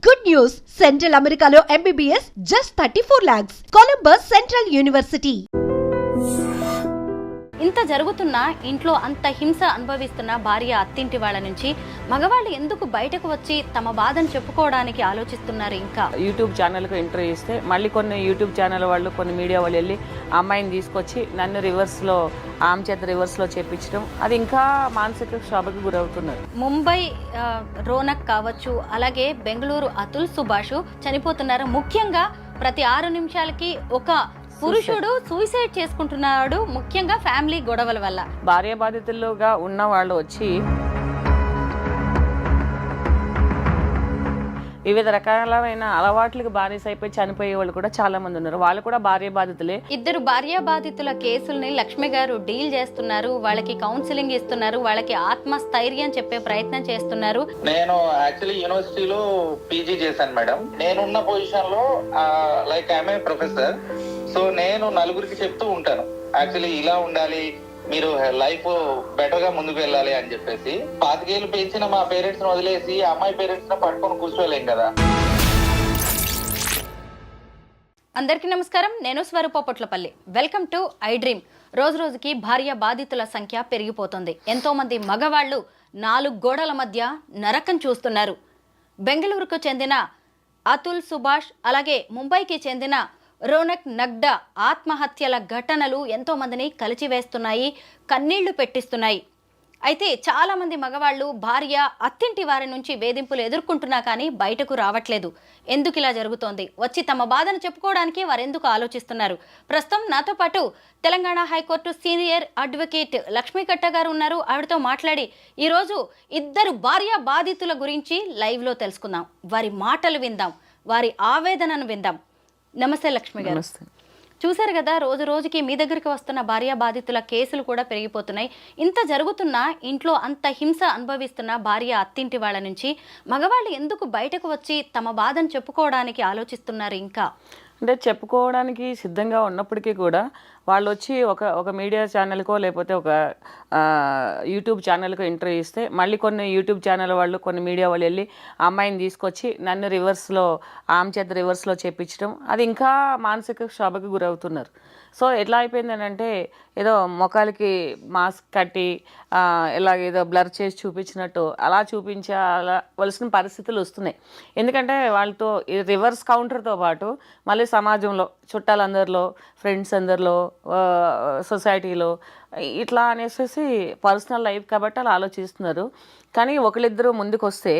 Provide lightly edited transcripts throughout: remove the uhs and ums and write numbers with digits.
Good news! Central Americano MBBS just 34 lakhs. Columbus Central University. ఇంత జరుగుతున్నా ఇంట్లో అంత హింస అనుభవిస్తున్న భార్య అత్తింటి వాళ్ళ నుంచి మగవాళ్ళు ఎందుకు బయటకు వచ్చి తమ బాధను చెప్పుకోవడానికి ఆలోచిస్తున్నారు? ఇంకా యూట్యూబ్ ఛానల్కి ఎంట్రీ ఇస్తే మళ్ళీ కొన్ని యూట్యూబ్ ఛానల్ వాళ్ళు కొన్ని మీడియా వాళ్ళు వెళ్ళి ఆ అమ్మాయిని తీసుకొచ్చి నన్ను రివర్స్లో ఆమె చేత రివర్స్లో చేపించడం, అది ఇంకా మానసిక క్షోభకి గురవుతున్నారు. ముంబై రోనక్ కావచ్చు, అలాగే బెంగళూరు అతుల్ సుభాష్ చనిపోతున్నారు. ముఖ్యంగా ప్రతి 6 నిమిషాలకి ఒక పురుషుడు సూసైడ్ చేసుకుంటున్నాడు, ముఖ్యంగా ఫ్యామిలీ గొడవల వల్ల. భార్య బాధితులుగా ఉన్న వాళ్ళు వచ్చి వివిధ రకాలైన అలవాట్లకు బానిస అయిపోయి చనిపోయే వాళ్ళు కూడా చాలా మంది ఉన్నారు. వాళ్ళు కూడా భార్య బాధితులే. 2 భార్య బాధితుల కేసుల్ని లక్ష్మి గారు డీల్ చేస్తున్నారు. వాళ్ళకి కౌన్సిలింగ్ ఇస్తున్నారు, వాళ్ళకి ఆత్మస్థైర్యం చెప్పే ప్రయత్నం చేస్తున్నారు. నేను యాక్చువల్లీ యూనివర్సిటీలో పీజీ చేశాను మేడం. నేనున్న పొజిషన్ లో like I'm a professor. So నేను నలుగురికి చెప్తూ ఉంటాను, యాక్చువల్లీ ఇలా ఉండాలి, మీరు లైఫ్ బెటర్ గా ముందుకు వెళ్ళాలి అని చెప్పేసి. 25 ఏళ్ళు పెంచిన మా పేరెంట్స్ ని వదిలేసి అమ్మాయి పేరెంట్స్ ని పట్టుకొని కూర్చోలేం కదా. అందరికీ నమస్కారం, నేను Swaroopa Potlapalli. Welcome to I Dream. రోజు రోజుకి భార్య బాధితుల సంఖ్య పెరిగిపోతుంది. ఎంతో మంది మగవాళ్ళు 4 గోడల మధ్య నరకం చూస్తున్నారు. బెంగళూరుకు చెందిన అతుల్ సుభాష్, అలాగే ముంబైకి చెందిన రోనక్ నగ్డా ఆత్మహత్యల ఘటనలు ఎంతో మందిని కలిచివేస్తున్నాయి, కన్నీళ్లు పెట్టిస్తున్నాయి. అయితే చాలామంది మగవాళ్ళు భార్య అత్తింటి వారి నుంచి వేధింపులు ఎదుర్కొంటున్నా కానీ బయటకు రావట్లేదు. ఎందుకు ఇలా జరుగుతోంది? వచ్చి తమ బాధను చెప్పుకోవడానికి వారెందుకు ఆలోచిస్తున్నారు? ప్రస్తుతం నాతో పాటు Telangana high court senior advocate Lakshmi కట్ట గారు ఉన్నారు. ఆవిడతో మాట్లాడి ఈరోజు 2 భార్య బాధితుల గురించి లైవ్లో తెలుసుకుందాం, వారి మాటలు విందాం, వారి ఆవేదనను విందాం. నమస్తే లక్ష్మి గారు. చూశారు కదా, రోజు రోజుకి మీ దగ్గరికి వస్తున్న భార్య బాధితుల కేసులు కూడా పెరిగిపోతున్నాయి. ఇంత జరుగుతున్నా ఇంట్లో అంత హింస అనుభవిస్తున్న భార్య అత్తింటి వాళ్ళ నుంచి మగవాళ్ళు ఎందుకు బయటకు వచ్చి తమ బాధను చెప్పుకోవడానికి ఆలోచిస్తున్నారు? ఇంకా అంటే చెప్పుకోవడానికి సిద్ధంగా ఉన్నప్పటికీ కూడా వాళ్ళు వచ్చి ఒక మీడియా ఛానల్కో లేకపోతే ఒక యూట్యూబ్ ఛానల్కో ఎంట్రీ ఇస్తే మళ్ళీ కొన్ని యూట్యూబ్ ఛానల్ వాళ్ళు కొన్ని మీడియా వాళ్ళు వెళ్ళి ఆ అమ్మాయిని తీసుకొచ్చి నన్ను రివర్స్లో ఆమె చేత రివర్స్లో చేపించడం, అది ఇంకా మానసిక క్షోభకి గురవుతున్నారు. సో ఎట్లా అయిపోయిందని అంటే ఏదో మొఖాలకి మాస్క్ కట్టి ఇలాగేదో బ్లర్ చేసి చూపించినట్టు అలా చూపించాల్సిన పరిస్థితులు వస్తున్నాయి. ఎందుకంటే వాళ్ళతో రివర్స్ కౌంటర్తో పాటు మళ్ళీ సమాజంలో చుట్టాలందరిలో, ఫ్రెండ్స్ అందరిలో, సొసైటీలో ఇట్లా అనేసి పర్సనల్ లైఫ్ కాబట్టి అలా ఆలోచిస్తున్నారు. కానీ ఒకళ్ళిద్దరూ ముందుకు వస్తే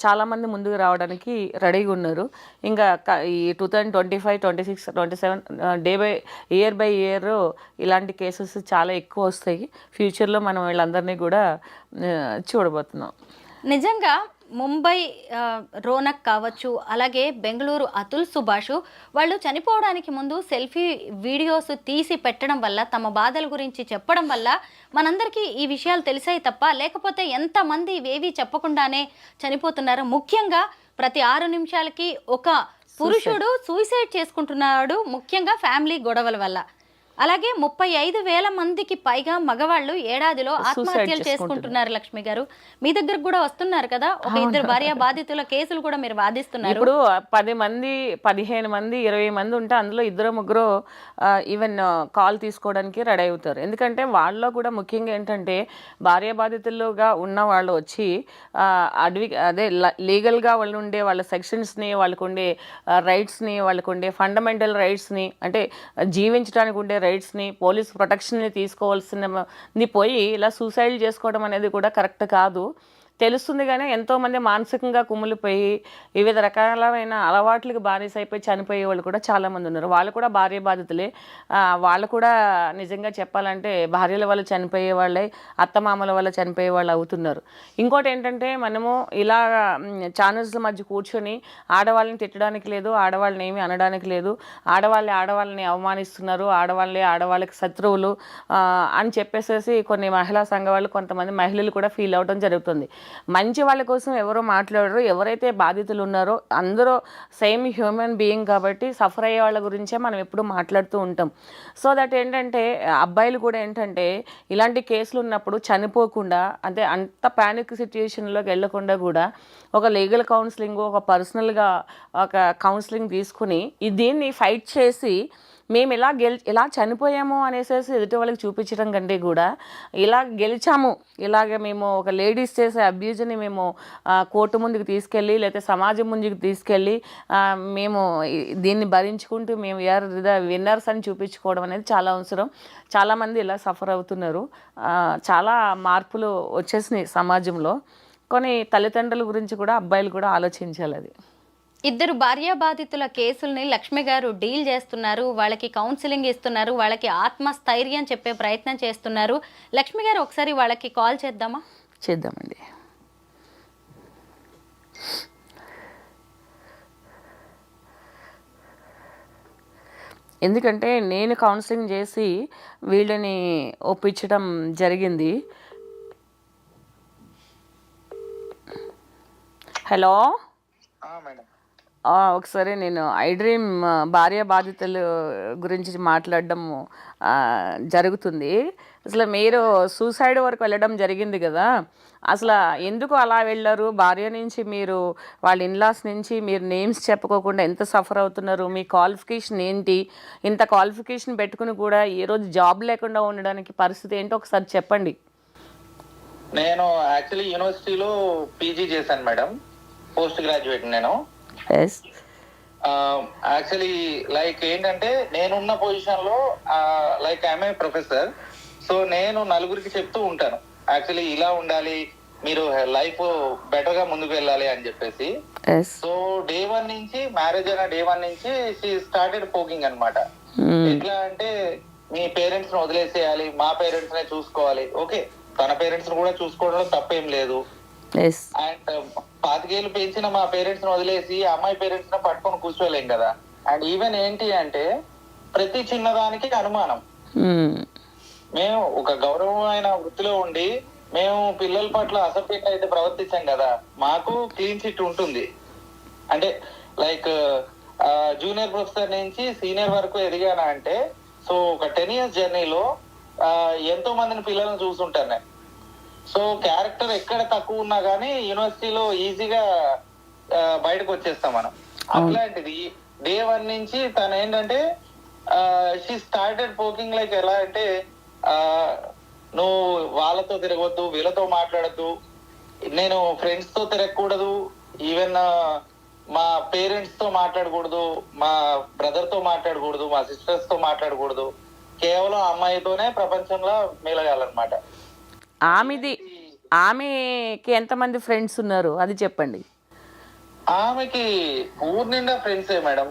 చాలామంది ముందుకు రావడానికి రెడీగా ఉన్నారు. ఇంకా ఈ 2025, 26, 27 ఇయర్ బై ఇయర్ ఇలాంటి కేసెస్ చాలా ఎక్కువ వస్తాయి. ఫ్యూచర్లో మనం వీళ్ళందరినీ కూడా చూడబోతున్నాం. నిజంగా ముంబై రోనక్ కావచ్చు, అలాగే బెంగళూరు అతుల్ సుభాష్ వాళ్ళు చనిపోవడానికి ముందు సెల్ఫీ వీడియోస్ తీసి పెట్టడం వల్ల, తమ బాధల గురించి చెప్పడం వల్ల మనందరికీ ఈ విషయాలు తెలిసాయి తప్ప, లేకపోతే ఎంతమంది ఇవేవి చెప్పకుండానే చనిపోతున్నారు. ముఖ్యంగా ప్రతి 6 నిమిషాలకి ఒక పురుషుడు సూసైడ్ చేసుకుంటున్నాడు, ముఖ్యంగా ఫ్యామిలీ గొడవల వల్ల. అలాగే 35,000 మందికి పైగా మగవాళ్ళు ఏడాదిలో ఆత్మహత్యలు చేసుకుంటున్నారు. లక్ష్మి గారు, మీ దగ్గరకు కూడా వస్తున్నారు కదా, ఒక 2 భార్య బాధితుల కేసులు కూడా మీరు వాదిస్తున్నారు. ఇప్పుడు 10 మంది, 15 మంది, 20 మంది ఉంటే అందులో 2-3 ఈవెన్ కాల్ తీసుకోవడానికి రెడీ అవుతారు. ఎందుకంటే వాళ్ళలో కూడా ముఖ్యంగా ఏంటంటే భార్య బాధితులుగా ఉన్న వాళ్ళు వచ్చి అదే లీగల్గా వాళ్ళు ఉండే వాళ్ళ సెక్షన్స్ని, వాళ్ళకు ఉండే రైట్స్ని, వాళ్ళకు ఉండే ఫండమెంటల్ రైట్స్ని, అంటే జీవించడానికి ఉండే రైట్స్ని, పోలీస్ ప్రొటెక్షన్ని తీసుకోవాల్సింది పోయి ఇలా సూసైడ్ చేసుకోవడం అనేది కూడా కరెక్ట్ కాదు. తెలుస్తుంది. కానీ ఎంతోమంది మానసికంగా కుమిలిపోయి వివిధ రకాలైన అలవాట్లకు బానిస అయిపోయి చనిపోయే వాళ్ళు కూడా చాలామంది ఉన్నారు. వాళ్ళు కూడా భార్య బాధితులే. వాళ్ళు కూడా నిజంగా చెప్పాలంటే భార్యల వల్ల చనిపోయే వాళ్ళే, అత్తమామల వల్ల చనిపోయే వాళ్ళు అవుతున్నారు. ఇంకోటి ఏంటంటే మనము ఇలా ఛానల్స్ల మధ్య కూర్చొని ఆడవాళ్ళని తిట్టడానికి లేదు, ఆడవాళ్ళని ఏమీ అనడానికి లేదు, ఆడవాళ్ళని అవమానిస్తున్నారు, ఆడవాళ్ళకి శత్రువులు అని చెప్పేసేసి కొన్ని మహిళా సంఘ వాళ్ళు, కొంతమంది మహిళలు కూడా ఫీల్ అవడం జరుగుతుంది. మంచి వాళ్ళ కోసం ఎవరో మాట్లాడరు. ఎవరైతే బాధితులు ఉన్నారో అందరూ సేమ్ హ్యూమన్ బీయింగ్ కాబట్టి సఫర్ అయ్యే వాళ్ళ గురించే మనం ఎప్పుడూ మాట్లాడుతూ ఉంటాం. సో దట్ ఏంటంటే అబ్బాయిలు కూడా ఏంటంటే ఇలాంటి కేసులు ఉన్నప్పుడు చనిపోకుండా, అంటే అంత ప్యానిక్ సిచ్యుయేషన్లోకి వెళ్ళకుండా కూడా ఒక లీగల్ కౌన్సిలింగ్, ఒక పర్సనల్గా ఒక కౌన్సిలింగ్ తీసుకుని దీన్ని ఫైట్ చేసి మేము ఇలా చనిపోయాము అనేసి ఎదుటి వాళ్ళకి చూపించడం కంటే కూడా ఇలా గెలిచాము, ఇలాగ మేము ఒక లేడీస్ చేసే అబ్యూజ్ని మేము కోర్టు ముందుకు తీసుకెళ్ళి లేకపోతే సమాజం ముందుకు తీసుకెళ్ళి మేము దీన్ని భరించుకుంటూ మేము వీఆర్ ద విన్నర్స్ అని చూపించుకోవడం అనేది చాలా అవసరం. చాలామంది ఇలా సఫర్ అవుతున్నారు. చాలా మార్పులు వచ్చేసినాయి సమాజంలో. కొన్ని తల్లిదండ్రుల గురించి కూడా అబ్బాయిలు కూడా ఆలోచించాలి. అది ఇద్దరు భార్యా బాధితుల కేసుల్ని లక్ష్మి గారు డీల్ చేస్తున్నారు, వాళ్ళకి కౌన్సిలింగ్ ఇస్తున్నారు, వాళ్ళకి ఆత్మస్థైర్యం చెప్పే ప్రయత్నం చేస్తున్నారు. లక్ష్మి గారు ఒకసారి వాళ్ళకి కాల్ చేద్దామా? చేద్దామండి. ఎందుకంటే నేను కౌన్సిలింగ్ చేసి వీళ్ళని ఒప్పించడం జరిగింది. హలో మేడం, ఒకసారి నేను ఐడ్రీమ్ భార్య బాధితుల గురించి మాట్లాడడం జరుగుతుంది. అసలు మీరు సూసైడ్ వరకు వెళ్ళడం జరిగింది కదా, అసలు ఎందుకు అలా వెళ్ళారు? భార్య నుంచి మీరు వాళ్ళ ఇన్లాస్ నుంచి మీరు నేమ్స్ చెప్పుకోకుండా ఎంత సఫర్ అవుతున్నారు? మీ క్వాలిఫికేషన్ ఏంటి? ఇంత క్వాలిఫికేషన్ పెట్టుకుని కూడా ఈరోజు జాబ్ లేకుండా ఉండడానికి పరిస్థితి ఏంటో ఒకసారి చెప్పండి. నేను యాక్చువల్లీ యూనివర్సిటీలో పీజీ చేశాను మేడం, పోస్ట్ గ్రాడ్యుయేట్. నేను యాక్చువల్లీ లైక్ ఏంటంటే నేనున్న పొజిషన్ లో like I'm a professor. So నేను నలుగురికి చెప్తూ ఉంటాను యాక్చువల్లీ ఇలా ఉండాలి, మీరు లైఫ్ బెటర్ గా ముందుకు వెళ్ళాలి అని చెప్పేసి. సో డే 1 నుంచి, మ్యారేజ్ అయిన డే 1 నుంచి షీ స్టార్టెడ్ పోకింగ్ అనమాట. ఎట్లా అంటే మీ పేరెంట్స్ ని వదిలేసేయాలి, మా పేరెంట్స్ నే చూసుకోవాలి. ఓకే, తన పేరెంట్స్ ని కూడా చూసుకోవడంలో తప్పేం లేదు. అండ్ 25 ఏళ్ళు పెంచిన మా పేరెంట్స్ ని వదిలేసి అమ్మాయి పేరెంట్స్ ని పట్టుకొని కూర్చోలేం కదా. అండ్ ఈవెన్ ఏంటి అంటే ప్రతి చిన్నదానికి అనుమానం. మేము ఒక గౌరవమైన వృత్తిలో ఉండి మేము పిల్లల పట్ల అసభ్యంగా అయితే ప్రవర్తించాం కదా, మాకు క్లీన్ చిట్ ఉంటుంది. అంటే లైక్ జూనియర్ ప్రొఫెసర్ నుంచి సీనియర్ వరకు ఎదిగానా అంటే, సో ఒక 10 years జర్నీలో ఎంతో మందిని పిల్లలను చూసుంటాను నేను. సో క్యారెక్టర్ ఎక్కడ తక్కువ ఉన్నా కానీ యూనివర్సిటీలో ఈజీగా బయటకు వచ్చేస్తాం మనం. అట్లాంటిది డే 1 నుంచి తను ఏంటంటే షీ స్టార్టెడ్ పోకింగ్ లైక్ ఎలా అంటే నువ్వు వాళ్ళతో తిరగవద్దు, వీళ్ళతో మాట్లాడద్దు, నేను ఫ్రెండ్స్ తో తిరగకూడదు, ఈవెన్ మా పేరెంట్స్ తో మాట్లాడకూడదు, మా బ్రదర్ తో మాట్లాడకూడదు, మా సిస్టర్స్ తో మాట్లాడకూడదు, కేవలం అమ్మాయితోనే ప్రపంచంలో మెలగాలన్నమాట. ఆమెకి ఎంతమంది ఫ్రెండ్స్ ఉన్నారు అది చెప్పండి. ఆమెకి ఊరు నిండా ఫ్రెండ్సే మేడం.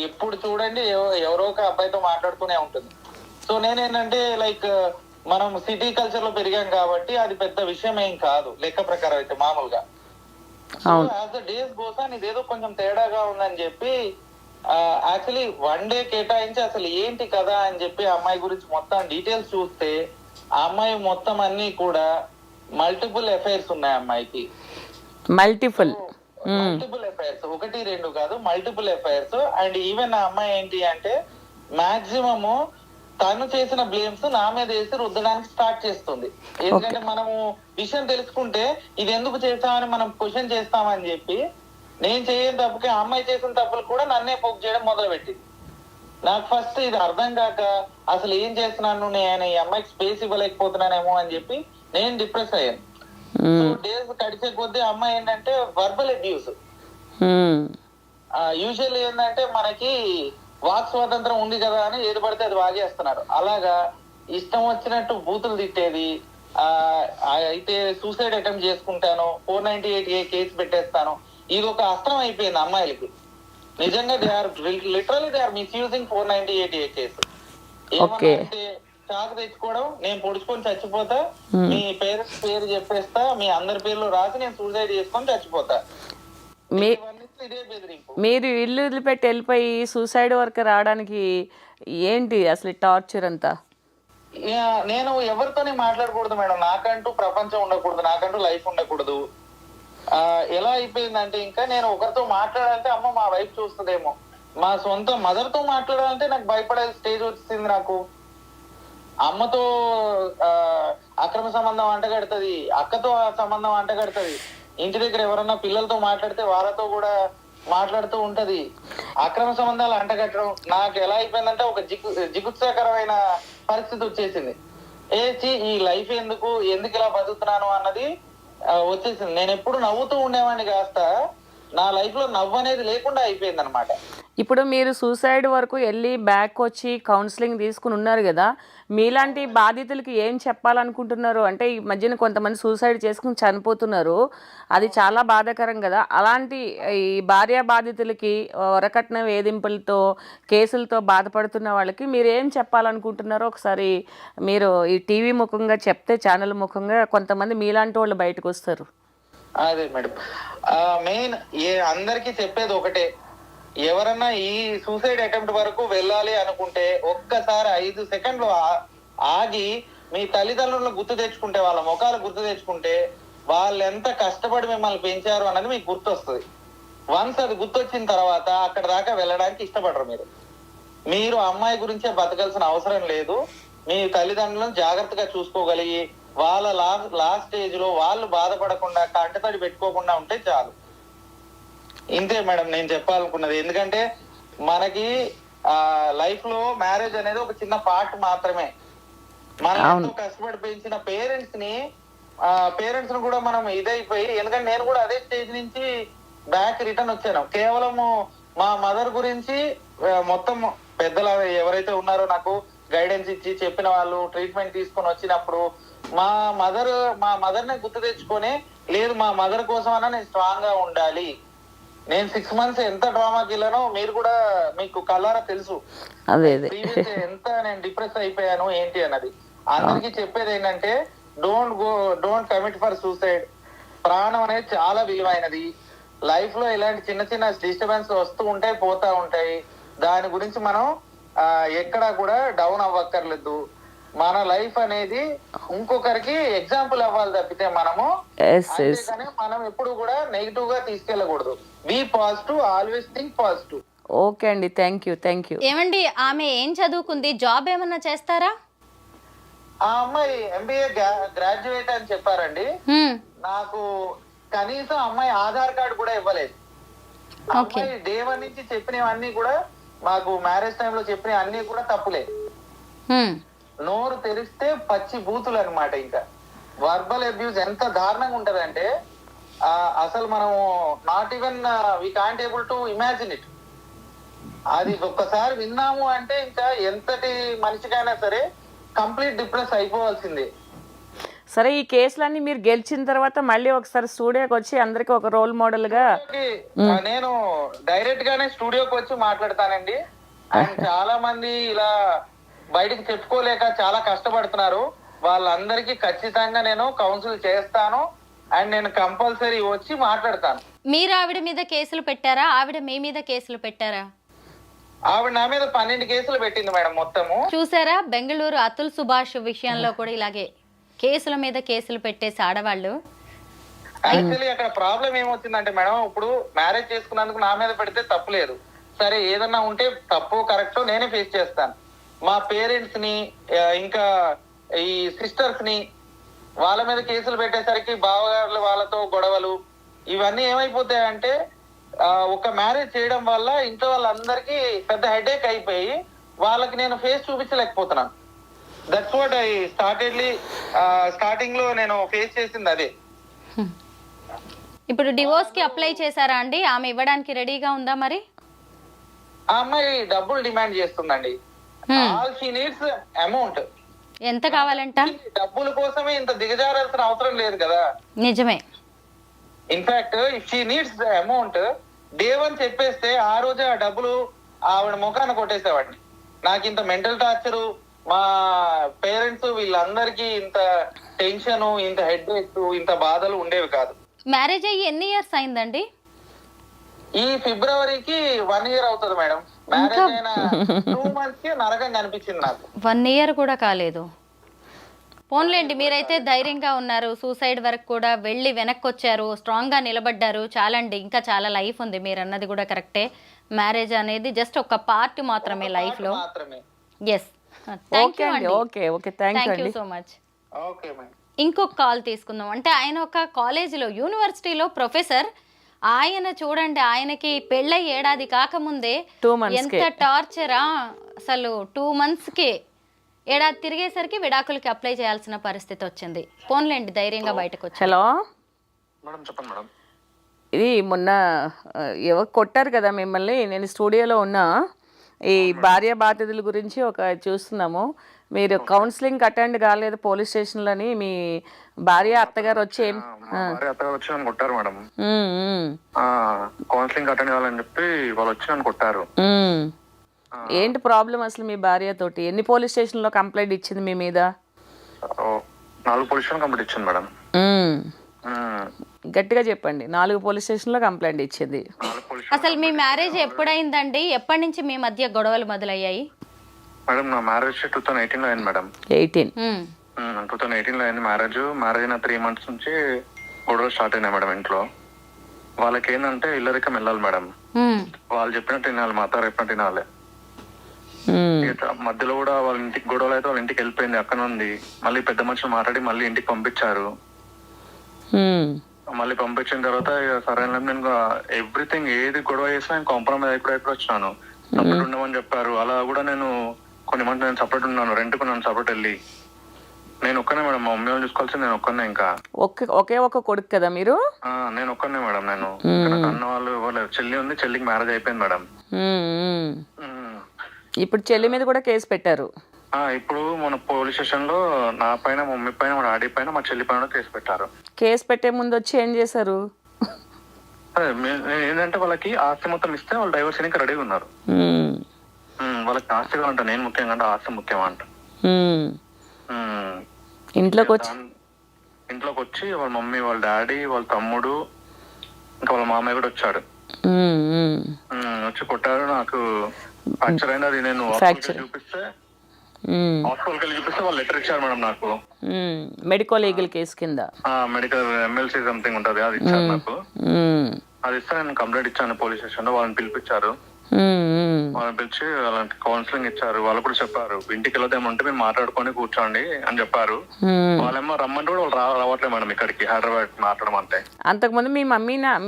ఎప్పుడు చూడండి ఎవరో ఒక అబ్బాయితో మాట్లాడుతూనే ఉంటుంది. సో నేనేంటంటే లైక్ మనం సిటీ కల్చర్ లో పెరిగాం కాబట్టి అది పెద్ద విషయం ఏం కాదు లెక్క ప్రకారం అయితే మామూలుగా. యాజ్ ద డేస్ గోస్ ఇదేదో కొంచెం తేడాగా ఉందని చెప్పి యాక్చువల్లీ 1 day కేటాయించి అసలు ఏంటి కదా అని చెప్పి అమ్మాయి గురించి మొత్తం డీటెయిల్స్ చూస్తే ఆ అమ్మాయి మొత్తం అన్ని కూడా మల్టిపుల్ అఫైర్స్ ఉన్నాయి అమ్మాయికి. మల్టిపుల్ అఫైర్స్, 1 2 కాదు, మల్టిపుల్ అఫైర్స్. అండ్ ఈవెన్ ఆ అమ్మాయి ఏంటి అంటే మాక్సిమము తను చేసిన బ్లేమ్స్ నా మీద వేసి రుద్దడానికి స్టార్ట్ చేస్తుంది. ఎందుకంటే మనము విషయం తెలుసుకుంటే ఇది ఎందుకు చేస్తామని మనం క్వశ్చన్ చేస్తామని చెప్పి నేను చేయని తప్పుకి ఆ అమ్మాయి చేసిన తప్పులు కూడా నన్నే పోక్ చేయడం మొదలు పెట్టింది. నాకు ఫస్ట్ ఇది అర్థం కాక అసలు ఏం చేస్తున్నాను, నేను ఈ అమ్మాయికి స్పేస్ ఇవ్వలేకపోతున్నానేమో అని చెప్పి నేను డిప్రెస్ అయ్యాను. డేస్ గడిచే కొద్దీ అమ్మాయి ఏంటంటే వర్బల్ అబ్యూస్. యూజువల్లీ ఏంటంటే మనకి వాక్ స్వాతంత్రం ఉంది కదా అని ఏది పడితే అది వాగేస్తున్నారు. అలాగా ఇష్టం వచ్చినట్టు బూతులు తిట్టేది. అయితే సూసైడ్ అటెంప్ట్ చేసుకుంటాను, 498A కేసు పెట్టేస్తాను, ఇది ఒక అస్త్రం అయిపోయింది అమ్మాయిలకి. నిజంగా they are misusing 498A case. ఏమంటే చాకు తెచ్చుకోవడం, నేను పొడుచుకొని చచ్చిపోతా, మీ పేరెంట్స్ పేరు చెప్పేస్తా, మీ అందరి పేర్లు రాసి నేను సూసైడ్ చేసుకొని చచ్చిపోతా. మీరు ఇల్లు వదిలిపెట్టి వెళ్ళిపోయి సూసైడ్ వరకు రావడానికి ఏంటి అసలు టార్చర్ అంతా? నేను ఎవరితోని మాట్లాడకూడదు మేడం, నాకంటూ ప్రపంచం ఉండకూడదు, నాకంటూ లైఫ్ ఉండకూడదు. ఎలా అయిపోయిందంటే ఇంకా నేను ఒకరితో మాట్లాడాలంటే అమ్మ మా వైఫ్ చూస్తుందేమో, మా సొంత మదర్ తో మాట్లాడాలంటే నాకు భయపడే స్టేజ్ వచ్చింది. నాకు అమ్మతో అక్రమ సంబంధం అంటగడుతుంది, అక్కతో సంబంధం అంటగడుతుంది, ఇంటి దగ్గర ఎవరన్నా పిల్లలతో మాట్లాడితే వాళ్ళతో కూడా మాట్లాడుతూ ఉంటది. అక్రమ సంబంధాలు అంటగట్టడం నాకు ఎలా అయిపోయిందంటే ఒక జిగుత్సాకరమైన పరిస్థితి వచ్చేసింది. ఈ లైఫ్ ఎందుకు ఇలా బతుకుతున్నాను అన్నది వచ్చేసింది. నేను ఎప్పుడు నవ్వుతూ ఉండేవాడిని కాస్త నా లైఫ్ లో నవ్వు అనేది లేకుండా అయిపోయింది అనమాట. ఇప్పుడు మీరు సూసైడ్ వరకు వెళ్ళి బ్యాక్ వచ్చి కౌన్సిలింగ్ తీసుకుని ఉన్నారు కదా, మీలాంటి బాధితులకి ఏం చెప్పాలనుకుంటున్నారు? అంటే ఈ మధ్యన కొంతమంది సూసైడ్ చేసుకుని చనిపోతున్నారు, అది చాలా బాధాకరం కదా. అలాంటి ఈ భార్య బాధితులకి వరకట్న వేధింపులతో కేసులతో బాధపడుతున్న వాళ్ళకి మీరు ఏం చెప్పాలనుకుంటున్నారో ఒకసారి మీరు ఈ టీవీ ముఖంగా చెప్తే, ఛానల్ ముఖంగా కొంతమంది మీలాంటి వాళ్ళు బయటకు వస్తారు. అదే మేడం, మెయిన్ అందరికీ చెప్పేది ఒకటే, ఎవరన్నా ఈ సూసైడ్ అటెంప్ట్ వరకు వెళ్ళాలి అనుకుంటే ఒక్కసారి 5 సెకండ్లు ఆగి మీ తల్లిదండ్రులను గుర్తు తెచ్చుకుంటే, వాళ్ళ ముఖాలు గుర్తు తెచ్చుకుంటే, వాళ్ళు ఎంత కష్టపడి మిమ్మల్ని పెంచారు అన్నది మీకు గుర్తొస్తుంది. వన్స్ అది గుర్తొచ్చిన తర్వాత అక్కడ దాకా వెళ్ళడానికి ఇష్టపడరు. మీరు అమ్మాయి గురించే బతకాల్సిన అవసరం లేదు. మీ తల్లిదండ్రులను జాగ్రత్తగా చూసుకోగలిగి వాళ్ళ లాస్ట్ స్టేజ్ లో వాళ్ళు బాధపడకుండా కంటతడి పెట్టుకోకుండా ఉంటే చాలు. ఇంతే మేడం నేను చెప్పాలనుకున్నది. ఎందుకంటే మనకి లైఫ్ లో మ్యారేజ్ అనేది ఒక చిన్న పార్ట్ మాత్రమే. మనం ఎంతో కష్టపడి పెంచిన పేరెంట్స్ ను కూడా మనం ఇదైపోయి, ఎందుకంటే నేను కూడా అదే స్టేజ్ నుంచి బ్యాక్ రిటర్న్ వచ్చాను. కేవలం మా మదర్ గురించి మొత్తం పెద్దలు ఎవరైతే ఉన్నారో నాకు గైడెన్స్ ఇచ్చి చెప్పిన వాళ్ళు ట్రీట్మెంట్ తీసుకొని వచ్చినప్పుడు మా మదర్ ని గుర్తు తెచ్చుకొని, లేదు మా మదర్ కోసం అన్నా నేను స్ట్రాంగ్ గా ఉండాలి. నేను 6 months ఎంత డ్రామాకి వెళ్ళానో మీరు కూడా మీకు కళ్ళారా తెలుసు. ఎంత నేను డిప్రెస్ అయిపోయాను ఏంటి అన్నది. అందరికీ చెప్పేది ఏంటంటే డోంట్ కమిట్ ఫర్ సూసైడ్. ప్రాణం అనేది చాలా విలువైనది. లైఫ్ లో ఇలాంటి చిన్న చిన్న డిస్టర్బెన్స్ వస్తూ ఉంటాయి, పోతా ఉంటాయి. దాని గురించి మనం ఎక్కడా కూడా డౌన్ అవ్వక్కర్లేదు. మన లైఫ్ అనేది ఇంకొకరికి ఎగ్జాంపుల్ అవ్వాలి తప్పితే మనము మనం ఎప్పుడు కూడా నెగిటివ్ గా తీసుకెళ్ళకూడదు. Be positive, always think positive. Okay అండి, థ్యాంక్ యూ. ఏమండి, ఆమె ఏం చదువుకుంది? జాబ్ ఏమన్నా చేస్తారా? ఆ అమ్మాయి MBA గ్రాడ్యుయేట్ అని చెప్పారండి. నాకు కనీసం అమ్మాయి ఆధార్ కార్డు కూడా ఇవ్వలేదు. అమ్మాయి దేవన్ నుంచి చెప్పినవన్నీ కూడా, మాకు మ్యారేజ్ టైంలో చెప్పిన అన్ని కూడా తప్పులే. నోరు తెరిస్తే పచ్చి బూతులు అనమాట. ఇంకా వర్బల్ అబ్యూజ్ ఎంత దారుణంగా ఉంటదంటే అసలు మనము not even we can't able to imagine it. అది ఒక్కసారి విన్నాము అంటే ఇంకా ఎంతటి మనిషికైనా సరే కంప్లీట్ డిప్రెస్ అయిపోవాల్సిందే. సరే, ఈ కేసులన్నీ మీరు గెలిచిన తర్వాత మళ్ళీ ఒకసారి స్టూడియోకి వచ్చి అందరికి ఒక రోల్ మోడల్ గా నేను డైరెక్ట్ గానే స్టూడియోకి వచ్చి మాట్లాడతానండి. అండ్ చాలా మంది ఇలా బయటికి చెప్పుకోలేక చాలా కష్టపడుతున్నారు. వాళ్ళందరికీ ఖచ్చితంగా నేను కౌన్సిల్ చేస్తాను. అండ్ నేను కంపల్సరీ వచ్చి మాట్లాడతాను. మీరు ఆవిడ మీద కేసులు పెట్టారా? ఆవిడ మీ మీద కేసులు పెట్టారా? ఆవిడ నా మీద 12 కేసులు పెట్టింది మేడం మొత్తము. చూసారా, బెంగళూరు అతుల్ సుభాష్ విషయంలో కూడా ఇలాగే కేసుల మీద కేసులు పెట్టేసి ఆడవాళ్ళు. యాక్చువల్లీ అక్కడ ప్రాబ్లం ఏమొచ్చిందంటే మేడం, ఇప్పుడు మ్యారేజ్ చేసుకున్నందుకు నా మీద పెడితే తప్పు లేదు. సరే, ఏదన్నా ఉంటే తప్పు కరెక్టో నేనే ఫేస్ చేస్తాను. మా పేరెంట్స్ ని ఇంకా ఈ సిస్టర్స్ ని వాళ్ళ మీద కేసులు పెట్టేసరికి బావగారులు వాళ్ళతో గొడవలు ఇవన్నీ ఏమైపోతాయంటే ఒక మ్యారేజ్ చేయడం వల్ల ఇంట్లో వాళ్ళందరికీ పెద్ద హెడేక్ అయిపోయి వాళ్ళకి నేను ఫేస్ చూపించలేకపోతున్నాను. దట్స్ వాట్ ఐ స్టార్టింగ్ లో నేను ఫేస్ చేసింది అదే. ఇప్పుడు డివోర్స్ కి అప్లై చేశారా అండి? ఆమె ఇవ్వడానికి రెడీగా ఉందా మరి? ఆ అమ్మాయి డబ్బులు డిమాండ్ చేస్తుందండి. All she needs amount. ఎంత కావాలంట? డబ్బుల కోసమే ఇంత దిగజారాల్సిన అవసరం లేదు కదా. నిజమే. In fact if she needs the amount దేవని చెప్పేస్తే ఆ రోజే ఆ డబ్బులు ఆవిడ ముఖాన్ని కొట్టేసేవాడిని. నాకు ఇంత మెంటల్ టార్చరు, మా పేరెంట్స్ వీళ్ళందరికీ ఇంత టెన్షన్, ఇంత హెడేక్, ఇంత బాధలు ఉండేవి కాదు. మ్యారేజ్ అయ్యి ఎన్ని ఇయర్స్ అయిందండి? ఈ ఫిబ్రవరికి 1 year అవుతుంది మేడం. మ్యారేజ్ అయిన 2 months కి నరకం కనిపించింది నాకు. 1 year కూడా కాలేదు. పోన్లేండి, మీరైతే ధైర్యంగా ఉన్నారు, సూసైడ్ వరకు కూడా వెళ్ళి వెనక్కి వచ్చారు, స్ట్రాంగ్గా నిలబడ్డారు. చాలండి, ఇంకా చాలా లైఫ్ ఉంది. మీరు అన్నది కూడా కరెక్టే. మ్యారేజ్ అనేది జస్ట్ ఒక పార్ట్ మాత్రమే లైఫ్లో. మాత్రమే. ఎస్, థ్యాంక్ ఓకే యూ అండి, అండి. Okay thank you thank you అండి. So much. Okay madam. ఇంకొక కాల్ తీసుకుందాం. అంటే ఆయన ఒక కాలేజీలో, యూనివర్సిటీలో ప్రొఫెసర్. ఆయన చూడండి, ఆయనకి పెళ్ళై ఏడాది కాకముందే 2 months ఎంత టార్చరా అసలు. 2 monthsకే ఏడాది తిరిగేసరికి విడాకులకి అప్లై చేయాల్సిన పరిస్థితి వచ్చింది. పోన్లేండి, ధైర్యంగా బయటకు వచ్చి. హలో మేడం చెప్పండి మేడం. ఇది మొన్న ఎవరు కొట్టారు కదా మిమ్మల్ని, నేను స్టూడియోలో ఉన్నా. ఈ భార్య బాధ్యతల గురించి ఒక చూస్తున్నాము. మీరు కౌన్సిలింగ్ అటెండ్ కాలేదు పోలీస్ స్టేషన్లని, మీ భార్య అత్తగారు వచ్చి ఏం అత్తగారు వచ్చి నన్ను కొట్టారు మేడం. ఉమ్, ఉమ్, కౌన్సిలింగ్ అటెండ్ కావాలని చెప్పి వాళ్ళు వచ్చి నన్ను కొట్టారు. ఉమ్. ఏంటి ప్రాబ్లం అసలు మీ భార్యతోటి? ఎన్ని పోలీస్ స్టేషన్లో కంప్లైంట్ ఇచ్చింది మీ మీద? 4 పోలీస్ స్టేషన్ కంప్లీట్ ఇచ్చింది మేడం. ఉమ్. గట్టిగా చెప్పండి. 4 పోలీస్ స్టేషన్లో కంప్లైంట్ ఇచ్చింది. 4 పోలీస్ అసలు మీ మ్యారేజ్ ఎప్పుడైందండి? ఎప్పటి నుంచి మీ మధ్య గొడవలు మొదలయ్యాయి? మేడం నా మ్యారేజ్ 2018 లో అయింది మేడం. 18. 2018 లో అయింది మ్యారేజ్. మ్యారేజ్ అయిన 3 months నుంచి గొడవలు స్టార్ట్ అయినాయి మేడం ఇంట్లో. వాళ్ళకి ఏంటంటే ఇల్లరికం వెళ్ళాలి మేడం. వాళ్ళు చెప్పినట్టు వినాలి, మా అత్తారు చెప్పినట్టు వినాలి. ఉమ్, మధ్యలో కూడా వాళ్ళ ఇంటికి గొడవలు అయితే వాళ్ళ ఇంటికి వెళ్ళిపోయింది. అక్కడ ఉంది మళ్ళీ పెద్ద మనుషులు మాట్లాడి మళ్ళీ ఇంటికి పంపించారు. ఉమ్, మళ్ళీ పంపించిన తర్వాత ఇక సరైన నేను ఎవ్రీథింగ్ ఏది గొడవ చేసినా నేను కాంప్రమైజ్ అయిపోయి వచ్చినాను. సపరేట్ ఉండమని చెప్పారు. అలా కూడా నేను కొన్ని మంది నేను సపరేట్ ఉన్నాను, రెంట్కు నన్ను సపరేట్ వెళ్ళి. నేను ఒక్కనే మేడం, మా మమ్మీ వాళ్ళు చూసుకోవాల్సింది నేను ఒక్కనే. ఇంకా ఒకే ఒక కొడుకు కదా మీరు? నేను ఒక్కనే మేడం. నేను అన్న వాళ్ళ చెల్లి ఉంది, చెల్లికి మ్యారేజ్ అయిపోయింది మేడం. ఉమ్, ఉమ్. ఇప్పుడు చెల్లి మీద కూడా కేసు పెట్టారు. ఇప్పుడు మన పోలీస్ స్టేషన్ లో నా పైన, మా మమ్మీ పైన, మా డాడీ పైన, మా చెల్లి పైన కేసు పెట్టారు. కేసు పెట్టే ముందు వచ్చి ఏం చేశారు? ఏంటంటే వాళ్ళకి ఆస్తి మొత్తం ఇస్తే వాళ్ళు డైవర్స్ ఇంకా రెడీగా ఉన్నారు. ఉమ్, వాళ్ళకి ఆస్తిగా అంట, నేను ముఖ్యంగా అంటే ఆస్తి ముఖ్యం అంట. ఉమ్. ఇంట్లోకి వచ్చి వాళ్ళ మమ్మీ, వాళ్ళ డాడీ, వాళ్ళ తమ్ముడు, ఇంకా వాళ్ళ మామయ్య కూడా వచ్చాడు. ఉమ్, ఉమ్. వచ్చి కొట్టారు. నాకు ఫ్రాక్చర్ అయింది. అది నేను చూపిస్తే హాస్పిటల్కి వెళ్ళి చూపిస్తే వాళ్ళు లెటర్ ఇచ్చారు మేడం నాకు. మెడికల్ లీగల్ కేసు కింద మెడికల్ MLC సంథింగ్ ఉంటది, అది ఇచ్చారు నాకు. అది ఇస్తే నేను కంప్లైంట్ ఇచ్చాను పోలీస్ స్టేషన్ లో. వాళ్ళని పిలిపించారు. వాళ్ళని పిలిచి వాళ్ళకి కౌన్సిలింగ్ ఇచ్చారు. వాళ్ళు కూడా చెప్పారు ఇంటికి వెళ్దామంటే మీరు మాట్లాడుకొని కూర్చోండి అని చెప్పారు. వాళ్ళేమో రమ్మంటే కూడా వాళ్ళు రావట్లేదు మేడం ఇక్కడికి, హైదరాబాద్ మాట్లాడడం. అంతే. అంతకుముందు మీ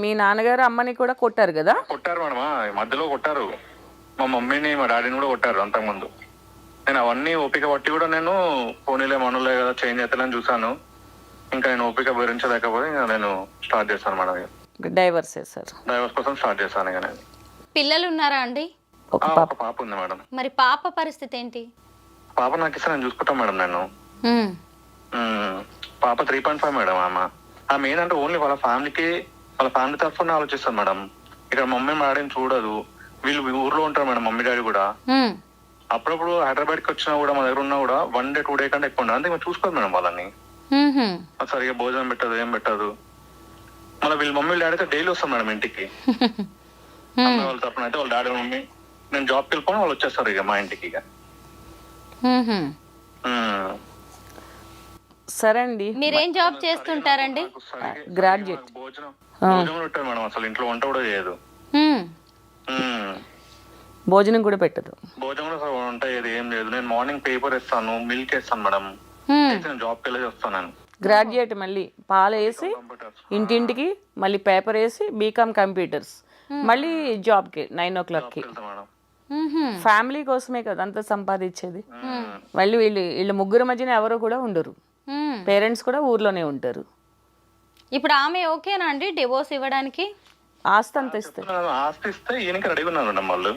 మీ నాన్నగారు అమ్మని కూడా కొట్టారు కదా? కొట్టారు మేడం, మధ్యలో కొట్టారు. మా మమ్మీని, మా డాడీని కూడా కొట్టారు అంతకుముందు. నేను అవన్నీ ఓపిక పట్టి కూడా నేను పోనీలే మనలే కదా, చేంజ్ అవుతానని చూసాను. ఇంకా నేను ఓపిక భరించలేకపోతే ఇంకా నేను స్టార్ట్ చేశాను మేడం. డైవర్స్ చేశారు. డైవర్స్ కోసం స్టార్ట్ చేశాను. ఇక నేను. పిల్లలు ఉన్నారా అండి? ఒక పాప ఉంది మేడం. మరి పాప పరిస్థితి ఏంటి? పాప నాకు ఇస్తే నేను చూసుకుంటాను మేడం. నేను పాప 3.5 మేడం. ఆమె ఏంటంటే ఓన్లీ వాళ్ళ ఫ్యామిలీ తరఫున ఆలోచిస్తాను మేడం. ఇక్కడ మమ్మీ మా డాడీని చూడదు. వీళ్ళు ఊర్లో ఉంటారు మేడం, మమ్మీ డాడీ కూడా. అప్పుడప్పుడు హైదరాబాద్కి వచ్చినా కూడా, మా దగ్గర ఉన్నా కూడా 1 day 2 day కంటే ఎక్కువ ఉండదు. అంతే చూసుకోదు మేడం వాళ్ళని. సరిగా భోజనం పెట్టదు, ఏం పెట్టదు. మళ్ళీ వీళ్ళ మమ్మీ డాడీ అయితే డైలీ వస్తాం మేడం ఇంటికి. అమ్మాయి వాళ్ళ తరఫున అయితే వాళ్ళ డాడీ మమ్మీ, నేను జాబ్కి వెళ్ళిపోయినా వాళ్ళు వచ్చేస్తారు ఇక మా ఇంటికి. ఇక సరే అండి. మీరేం జాబ్ చేస్తుంటారండి? గ్రాడ్యుయేట్. భోజనం పెట్టారు మేడం. అసలు ఇంట్లో వంట కూడా చేయదు. భోజనం కూడా పెట్టదు. భోజనం కూడా అసలు వంట ఏది ఏం లేదు. నేను మార్నింగ్ పేపర్ వేస్తాను, మిల్క్ వేస్తాను మేడం. నేను జాబ్కి వెళ్ళి వస్తాను. నేను గ్రాడ్యుయేట్. మళ్ళీ పాలు వేసి ఇంటింటికి, మళ్ళీ పేపర్ వేసి బీకామ్ కంప్యూటర్స్, మళ్ళీ జాబ్కి 9 o'clockకి. ఫ్యామిలీ కోసమే కదా అంత సంపాదించేది. మళ్ళీ వీళ్ళు ముగ్గురు మధ్యన ఎవరు కూడా ఉండరు. పేరెంట్స్ కూడా ఊర్లోనే ఉంటారు. ఇప్పుడు ఆమె ఓకేనా అండి డివోర్స్ ఇవ్వడానికి? ఆస్తి అంత ఇస్తే, ఆస్తి ఇస్తే ఈయనకి రెడీగా ఉన్నారు మేడం వాళ్ళు.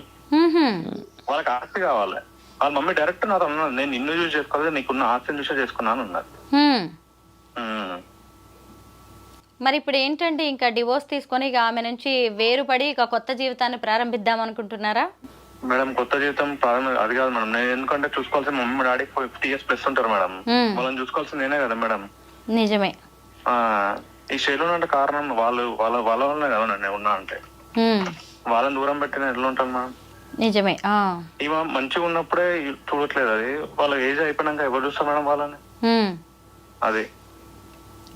వాళ్ళకి ఆస్తి కావాలి. వాళ్ళ మమ్మీ డైరెక్ట్ నాతో అన్నారు, నేను నిన్ను చూసి చేసుకోలేదు, నీకున్న ఆస్తిని చూసే చేసుకున్నాను అన్నారు. మరి ఇప్పుడు ఏంటండి, ఇంకా డివోర్స్ తీసుకొని ఇక ఆమె నుంచి వేరుపడి ఇక కొత్త జీవితాన్ని ప్రారంభిద్దాం అనుకుంటున్నారా? మేడం కొత్త జీవితం అది కాదు మేడం. నేను ఎందుకంటే చూసుకోవాల్సిన మమ్మీ డాడీ 50 years ప్లస్ ఉంటారు మేడం. వాళ్ళని చూసుకోవాల్సింది నేనే కదా మేడం. నిజమే. ఈ శైలి అంటే కారణం వాళ్ళ వల్లనే కదా నేను ఉన్నా. అంటే వాళ్ళని దూరం పెట్టి నేను ఎట్లా ఉంటాను మేడం? నిజమే. ఈమె మంచిగా ఉన్నప్పుడే చూడట్లేదు. అది వాళ్ళ ఏజ్ అయిపోయినాక ఎవరు చూస్తారు మేడం వాళ్ళని? అది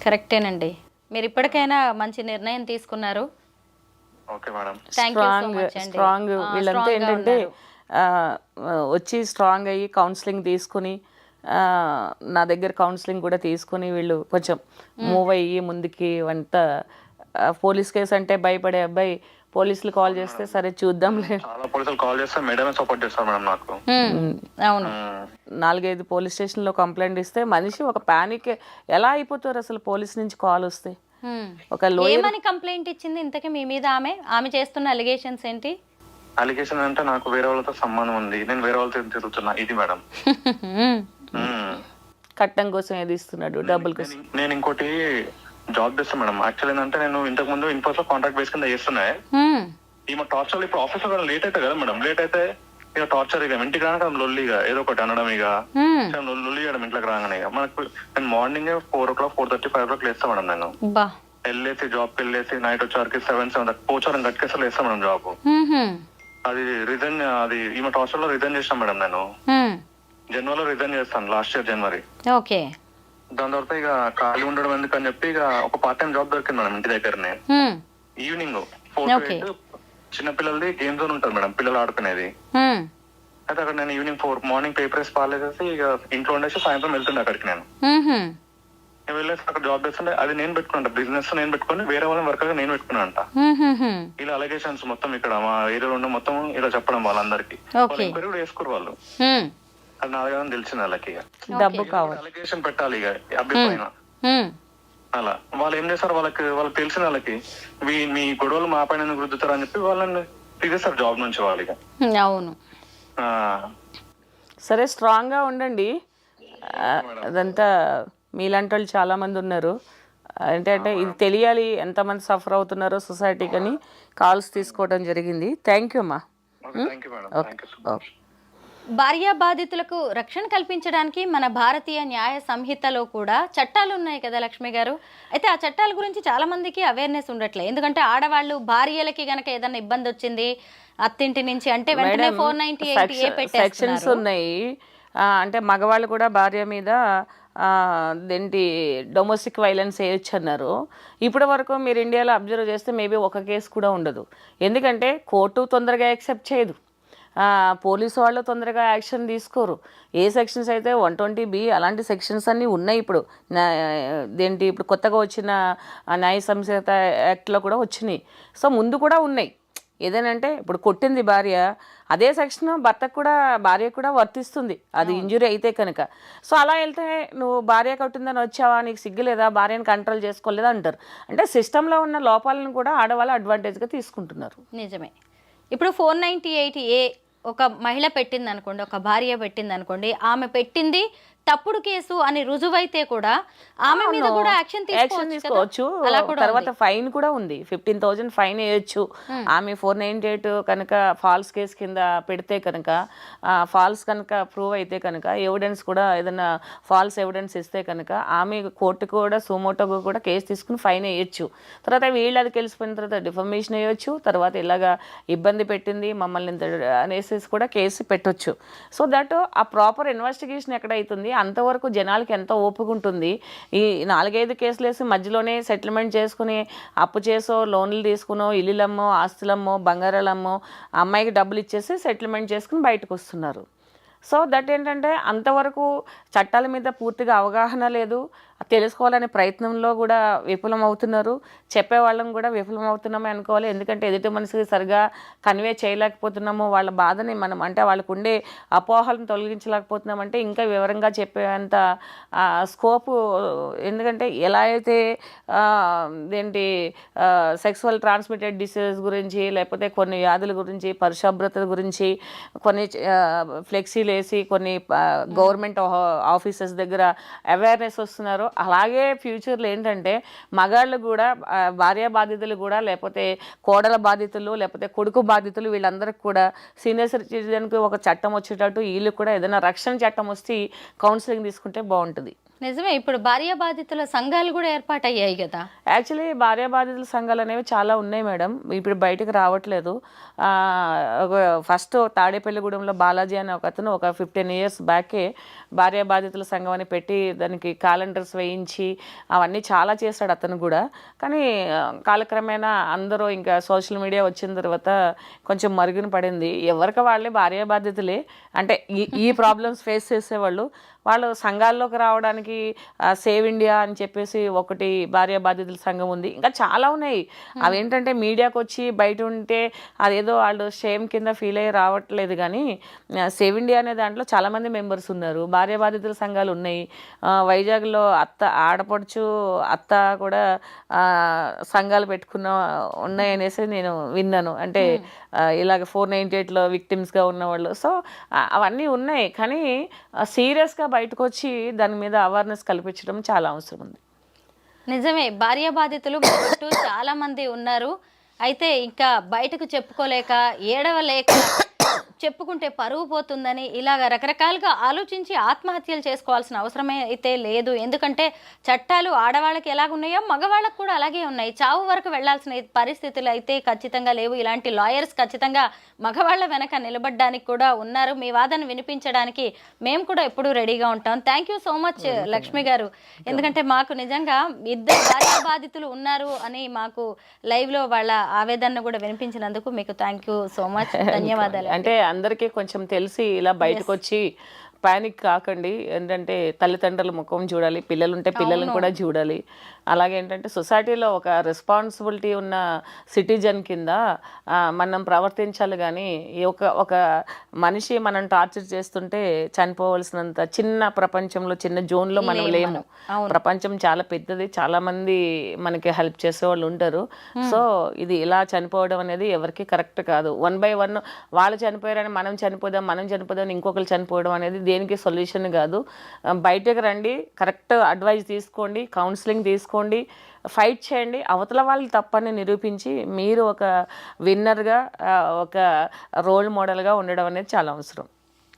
కరెక్టేనండి. మీరు ఇప్పటికైనా మంచి నిర్ణయం తీసుకున్నారు. Okay madam. స్ట్రాంగ్ వీళ్ళంతా ఏంటంటే వచ్చి స్ట్రాంగ్ అయ్యి కౌన్సిలింగ్ తీసుకుని నా దగ్గర కౌన్సిలింగ్ కూడా తీసుకుని వీళ్ళు కొంచెం మూవ్ అయ్యి ముందుకి అంతా పోలీస్ కేసు అంటే భయపడే అబ్బాయి పోలీసులు కాల్ చేస్తే సరే చూద్దాంలే, చాలా పోలీసులు కాల్ చేస్తే మేడమే సపోర్ట్ చేస్తారు మేడం నాకు. అవును, 4-5 పోలీస్ స్టేషన్లో కంప్లైంట్ ఇస్తే మనిషి ఒక ప్యానిక్ ఎలా అయిపోతారు అసలు పోలీస్ నుంచి కాల్ వస్తే. ఒక ఏమని కంప్లైంట్ ఇచ్చింది ఇంతకీ మీ మీద? ఆమె చేస్తున్న అలిగేషన్స్ ఏంటి? అలిగేషన్ అంటే నాకు వేరే వాళ్ళతో సంబంధం ఉంది, నేను వేరే వాళ్ళతో తిరుగుతున్నా, ఇది మేడం. కట్టం కోసం ఏది ఇస్తున్నాడు, డబ్బుల కోసం. నేను ఇంకోటి జాబ్ చేస్తాను మేడం. యాక్చువల్ ఏంటంటే నేను ఇంతకు ముందు ఇన్ఫోస్ లో కాంట్రాక్ట్ బేస్ కింద చేస్తున్నాయి. ఈమె టార్చర్ ఇప్పుడు ఆఫీస్ లో లేట్ అయితే కదా మేడం, లేట్ అయితే ఇక టార్చర్, ఇక ఇంటికి రాక లొల్లిగా ఏదో ఒకటి అనడం, ఇక లొల్లి చేయడం ఇంట్లోకి రాగానే. ఇక మనకు నేను మార్నింగ్ 4 o'clock 4:30 5 o'clock లేస్తాను మేడం. నేను వెళ్ళేసి జాబ్కి వెళ్ళేసి నైట్ వచ్చేవారికి 7 పోచారం గట్టికేసారి వేస్తాను మేడం జాబ్. అది రిజైన్, అది ఈమె టార్చర్ లో రిజైన్ చేసాను మేడం. నేను జనవరిలో రిజైన్ చేస్తాను, లాస్ట్ ఇయర్ జనవరి. ఓకే. దాని తర్వాత ఇక ఖాళీ ఉండడం ఎందుకని చెప్పి ఇక ఒక పార్ట్ టైం జాబ్ దొరికింది మేడం ఇంటి దగ్గరనే. ఈవినింగ్ 4 to 8 చిన్నపిల్లలది గేమ్ జోన్ ఉంటుంది మేడం, పిల్లలు ఆడుకునేది. అయితే అక్కడ నేను ఈవినింగ్ 4 మార్నింగ్ పేపర్ వేసి పాలేసేసి ఇక ఇంట్లో ఉండేసి సాయంత్రం వెళ్తుండే అక్కడికి. నేను వెళ్ళేసి అక్కడ జాబ్ చేస్తుండే. అది నేను పెట్టుకున్నా, బిజినెస్ నేను పెట్టుకుని వేరే వాళ్ళని వర్కర్ గా నేను పెట్టుకున్నా అంట. ఇలా అలిగేషన్స్ మొత్తం ఇక్కడ మా ఏరియాలో ఉన్న మొత్తం ఇలా చెప్పడం వాళ్ళందరికి, ఎంక్వైరీ కూడా వేసుకోరు వాళ్ళు. అది నా దగ్గర తెలిసింది వాళ్ళకి. డబ్బు కావాలి, అలిగేషన్ పెట్టాలి ఇక అబ్బాయి పైన. అలా వాళ్ళు ఏం చేస్తారు, వాళ్ళకి తెలిసిన వాళ్ళకి మీ గొడవలు మా పైన రుద్దుతారు అని చెప్పి వాళ్ళని తీసేస్తారు జాబ్ నుంచి వాళ్ళకి. అవును. సరే స్ట్రాంగ్ గా ఉండండి. అదంతా మీలాంటి వాళ్ళు చాలా మంది ఉన్నారు. ఏంటంటే ఇది తెలియాలి ఎంతమంది సఫర్ అవుతున్నారో సొసైటీకి అని కాల్స్ తీసుకోవడం జరిగింది. థ్యాంక్ యూ అమ్మా. భార్యా బాధితులకు రక్షణ కల్పించడానికి మన భారతీయ న్యాయ సంహితలో కూడా చట్టాలు ఉన్నాయి కదా లక్ష్మి గారు. అయితే ఆ చట్టాల గురించి చాలా మందికి అవేర్నెస్ ఉండట్లేదు. ఎందుకంటే ఆడవాళ్ళు భార్యలకి గనక ఏదైనా ఇబ్బంది వచ్చింది అత్తింటి నుంచి అంటే వెంటనే 498 సెక్షన్స్ ఉన్నాయి. అంటే మగవాళ్ళు కూడా భార్య మీద దేంటి డొమెస్టిక్ వైలెన్స్ వేయొచ్చు అన్నారు. ఇప్పటి వరకు మీరు ఇండియాలో అబ్జర్వ్ చేస్తే మేబీ ఒక కేసు కూడా ఉండదు. ఎందుకంటే కోర్టు తొందరగా యాక్సెప్ట్ చేయదు, పోలీసు వాళ్ళు తొందరగా యాక్షన్ తీసుకోరు. ఏ సెక్షన్స్ అయితే 120B అలాంటి సెక్షన్స్ అన్నీ ఉన్నాయి. ఇప్పుడు ఇప్పుడు కొత్తగా వచ్చిన న్యాయ సంహిత యాక్ట్లో కూడా వచ్చినాయి. సో ముందు కూడా ఉన్నాయి. ఏదేనంటే ఇప్పుడు కొట్టింది భార్య, అదే సెక్షన్ భర్తకు కూడా భార్యకు కూడా వర్తిస్తుంది, అది ఇంజురీ అయితే కనుక. సో అలా వెళ్తే నువ్వు భార్య కొట్టిందని వచ్చావా, నీకు సిగ్గులేదా, భార్యను కంట్రోల్ చేసుకోలేదా అంటారు. అంటే సిస్టంలో ఉన్న లోపాలను కూడా ఆడవాళ్ళు అడ్వాంటేజ్గా తీసుకుంటున్నారు. నిజమే. ఇప్పుడు 498A ఒక మహిళ పెట్టింది అనుకోండి, ఒక భార్య పెట్టింది అనుకోండి, ఆమె పెట్టింది తప్పుడు కేసు అని రుజువైతే కూడా ఆమె మీద కూడా యాక్షన్ తీసుకోవచ్చు. తర్వాత ఫైన్ కూడా ఉంది, 15,000 ఫైన్ వేయొచ్చు. ఆమె 498 కనుక ఫాల్స్ కేసు కింద పెడితే కనుక, ఫాల్స్ కనుక ప్రూవ్ అయితే కనుక, ఎవిడెన్స్ కూడా ఏదైనా ఫాల్స్ ఎవిడెన్స్ ఇస్తే కనుక ఆమె కోర్టుకు కూడా సుమోటోకు కూడా కేసు తీసుకుని ఫైన్ వేయొచ్చు. తర్వాత వీళ్ళు అది తెలిసిపోయిన తర్వాత డిఫమేషన్ వేయొచ్చు. తర్వాత ఇలాగా ఇబ్బంది పెట్టింది మమ్మల్ని ఇంత అనేసి కూడా కేసు పెట్టొచ్చు. సో దట్ ఆ ప్రాపర్ ఇన్వెస్టిగేషన్ ఎక్కడైతుంది అంతవరకు జనాలకి ఎంత ఓపిక ఉంటుంది. ఈ 4-5 కేసులు వేసి మధ్యలోనే సెటిల్మెంట్ చేసుకుని అప్పు చేసో లోన్లు తీసుకునో ఇల్లులమ్మో ఆస్తులమ్మో బంగారాలమ్మో అమ్మాయికి డబ్బులు ఇచ్చేసి సెటిల్మెంట్ చేసుకుని బయటకు వస్తున్నారు. సో దట్ ఏంటంటే అంతవరకు చట్టాల మీద పూర్తిగా అవగాహన లేదు, తెలుసుకోవాలనే ప్రయత్నంలో కూడా విఫలం అవుతున్నారు. చెప్పేవాళ్ళం కూడా విఫలం అవుతున్నామే అనుకోవాలి. ఎందుకంటే ఎదుటి మనిషికి సరిగా కన్వే చేయలేకపోతున్నాము, వాళ్ళ బాధని మనం అంటే వాళ్ళకు ఉండే అపోహలను తొలగించలేకపోతున్నామంటే ఇంకా వివరంగా చెప్పేంత స్కోపు. ఎందుకంటే ఎలా అయితే సెక్సువల్ ట్రాన్స్మిటెడ్ డిసీజెస్ గురించి లేకపోతే కొన్ని వ్యాధుల గురించి పరిశుభ్రత గురించి కొన్ని ఫ్లెక్సీలు వేసి కొన్ని గవర్నమెంట్ ఆఫీసెస్ దగ్గర అవేర్నెస్ వస్తున్నారు. అలాగే ఫ్యూచర్లో ఏంటంటే మగాళ్ళు కూడా భార్య బాధితులు కూడా లేకపోతే కోడల బాధితులు లేకపోతే కొడుకు బాధితులు వీళ్ళందరికీ కూడా సీనియర్ సిటిజన్కి ఒక చట్టం వచ్చేటట్టు వీళ్ళు కూడా ఏదైనా రక్షణ చట్టం వస్తే కౌన్సిలింగ్ తీసుకుంటే బాగుంటుంది. నిజమే, ఇప్పుడు భార్య బాధితుల సంఘాలు కూడా ఏర్పాటయ్యాయి కదా. యాక్చువల్లీ భార్య బాధితుల సంఘాలు అనేవి చాలా ఉన్నాయి మేడం, ఇప్పుడు బయటకు రావట్లేదు. ఫస్ట్ తాడేపల్లిగూడెంలో బాలాజీ అనే ఒక అతను ఒక 15 years బ్యాకే భార్య బాధితుల సంఘం అని పెట్టి దానికి క్యాలెండర్స్ వేయించి అవన్నీ చాలా చేశాడు అతను కూడా. కానీ కాలక్రమేణా అందరూ ఇంకా సోషల్ మీడియా వచ్చిన తర్వాత కొంచెం మరుగున పడింది. ఎవరికి వాళ్ళే భార్య బాధితులే, అంటే ఈ ప్రాబ్లమ్స్ ఫేస్ చేసేవాళ్ళు వాళ్ళు సంఘాల్లోకి రావడానికి సేవ్ ఇండియా అని చెప్పేసి ఒకటి భార్య బాధితుల సంఘం ఉంది. ఇంకా చాలా ఉన్నాయి. అవేంటంటే మీడియాకి వచ్చి బయట ఉంటే అదేదో వాళ్ళు షేమ్ కింద ఫీల్ అయ్యి రావట్లేదు. కానీ సేవ్ ఇండియా అనే దాంట్లో చాలామంది మెంబర్స్ ఉన్నారు, భార్య బాధితుల సంఘాలు ఉన్నాయి. వైజాగ్లో ఆడపడుచు అత్త కూడా సంఘాలు పెట్టుకున్న ఉన్నాయనేసి నేను విన్నాను. అంటే ఇలాగ 498లో విక్టిమ్స్గా ఉన్నవాళ్ళు. సో అవన్నీ ఉన్నాయి, కానీ సీరియస్గా బయటకు వచ్చి దాని మీద అవేర్నెస్ కల్పించడం చాలా అవసరం ఉంది. నిజమే, భార్య బాధితులు చుట్టూ చాలా మంది ఉన్నారు. అయితే ఇంకా బయటకు చెప్పుకోలేక, ఏడవలేక, చెప్పుకుంటే పరువు పోతుందని ఇలాగ రకరకాలుగా ఆలోచించి ఆత్మహత్యలు చేసుకోవాల్సిన అవసరమే అయితే లేదు. ఎందుకంటే చట్టాలు ఆడవాళ్ళకి ఎలాగున్నాయో మగవాళ్ళకు కూడా అలాగే ఉన్నాయి. చావు వరకు వెళ్లాల్సిన పరిస్థితులు అయితే ఖచ్చితంగా లేవు. ఇలాంటి లాయర్స్ ఖచ్చితంగా మగవాళ్ళ వెనక నిలబడడానికి కూడా ఉన్నారు. మీ వాదన వినిపించడానికి మేము కూడా ఎప్పుడూ రెడీగా ఉంటాం. Thank you so much Lakshmi గారు. ఎందుకంటే మాకు నిజంగా ఇద్దరు భార్య బాధితులు ఉన్నారు అని మాకు లైవ్లో వాళ్ళ ఆవేదన కూడా వినిపించినందుకు మీకు థ్యాంక్ యూ సో మచ్, ధన్యవాదాలు. అంటే అందరికీ కొంచెం తెలిసి ఇలా బయటకు వచ్చి పానిక్ కాకండి. ఏంటంటే తల్లిదండ్రుల ముఖం చూడాలి, పిల్లలుంటే పిల్లలను కూడా చూడాలి. అలాగే ఏంటంటే సొసైటీలో ఒక రెస్పాన్సిబిలిటీ ఉన్న సిటిజన్ కింద మనం ప్రవర్తించాలి. కానీ ఒక మనిషి మనం టార్చర్ చేస్తుంటే చనిపోవలసినంత చిన్న ప్రపంచంలో, చిన్న జోన్లో మనం లేము. ప్రపంచం చాలా పెద్దది, చాలా మంది మనకి హెల్ప్ చేసేవాళ్ళు ఉంటారు. సో ఇది ఇలా చనిపోవడం అనేది ఎవరికి కరెక్ట్ కాదు. 1 by 1 వాళ్ళు చనిపోయారని మనం చనిపోదాం ఇంకొకరు చనిపోవడం అనేది దేనికి సొల్యూషన్ కాదు. బయటకు రండి, కరెక్ట్ అడ్వైస్ తీసుకోండి, కౌన్సిలింగ్ తీసుకోండి, ఫైట్ చేయండి. అవతల వాళ్ళు తప్పని నిరూపించి మీరు ఒక విన్నర్గా, ఒక రోల్ మోడల్గా ఉండడం అనేది చాలా అవసరం.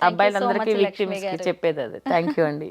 అబ్బాయిలందరికీ విక్టిమ్స్కి చెప్పేది అది. థ్యాంక్ యూ అండి.